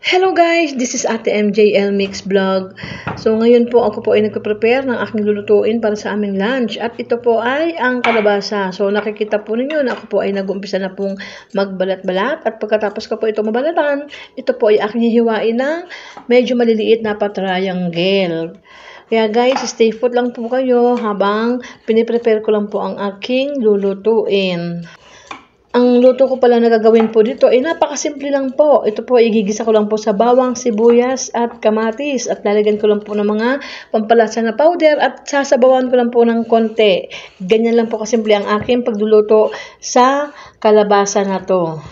Hello guys, this is Ate MJL Mix Vlog. So ngayon po ako po ay nagpe-prepare ng aking lulutuin para sa aming lunch. At ito po ay ang kalabasa. So nakikita po ninyo na ako po ay nag-umpisa na pong magbalat-balat. At pagkatapos ko po ito mabalatan, ito po ay aking hihiwain ng medyo maliliit na pa-triangle. Kaya guys, stay put lang po kayo habang piniprepare ko lang po ang aking lulutuin. Ang luto ko pala na gagawin po dito ay napakasimple lang po. Ito po, igigisa ko lang po sa bawang, sibuyas at kamatis. At lalagyan ko lang po ng mga pampalasa na powder at sasabawan ko lang po ng konti. Ganyan lang po kasimple ang aking pagluluto sa kalabasa na to.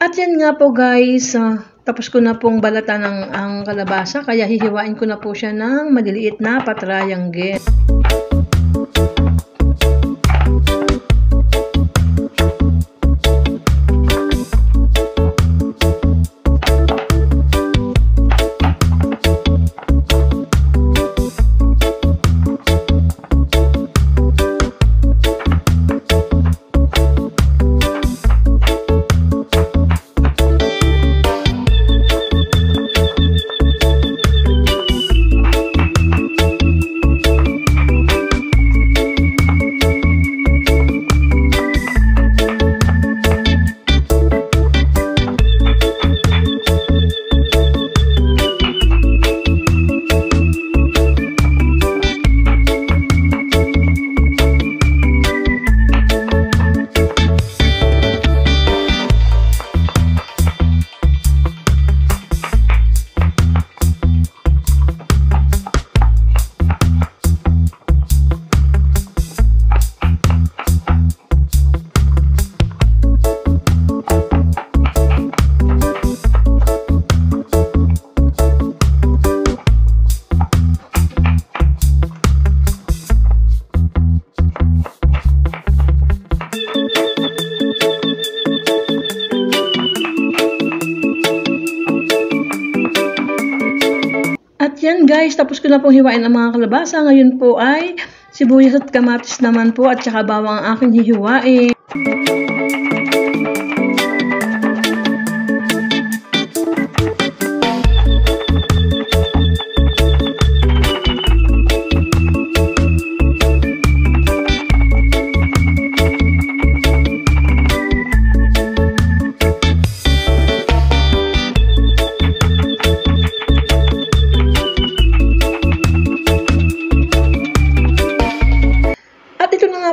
At yan nga po guys, tapos ko na pong balatan ang kalabasa, kaya hihiwain ko na po siya ng maliliit na pa-triangle. At yan guys, tapos ko na pong hiwain ang mga kalabasa. Ngayon po ay sibuyas at kamatis naman po at saka bawang ang aking hihiwain.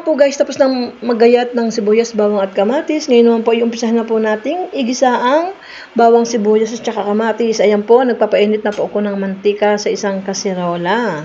Po guys, tapos nang magayat ng sibuyas, bawang at kamatis. Ngayon naman po, iumpisahan na po nating igisa ang bawang, sibuyas at saka kamatis. Ayan po, nagpapainit na po ako ng mantika sa isang kasirola.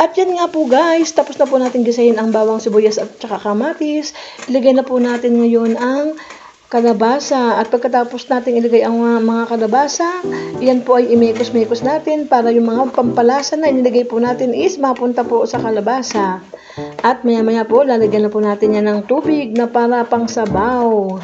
At yan nga po guys, tapos na po natin gisahin ang bawang, sibuyas at saka kamatis. Ilagay na po natin ngayon ang kalabasa. At pagkatapos natin ilagay ang mga kalabasa, yan po ay imekos-mekos natin para yung mga pampalasa na inilagay po natin is mapunta po sa kalabasa. At maya-maya po, lalagyan na po natin yan ng tubig na para pang sabaw.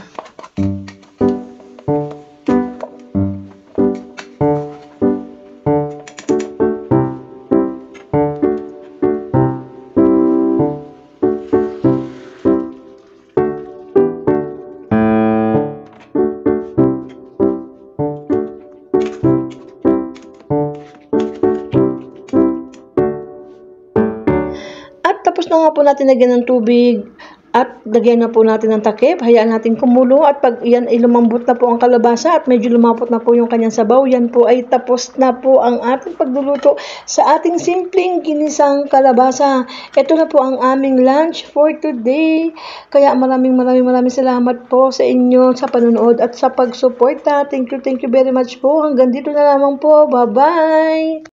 Tapos na nga po natin lagyan ng tubig at lagyan na po natin ng takip. Hayaan natin kumulo at pag yan ay lumambot na po ang kalabasa at medyo lumapot na po yung kanyang sabaw, yan po ay tapos na po ang ating pagluluto sa ating simpleng ginisang kalabasa. Ito na po ang aming lunch for today. Kaya maraming salamat po sa inyo sa panonood at sa pagsuporta. Thank you very much po. Hanggang dito na lamang po. Bye-bye!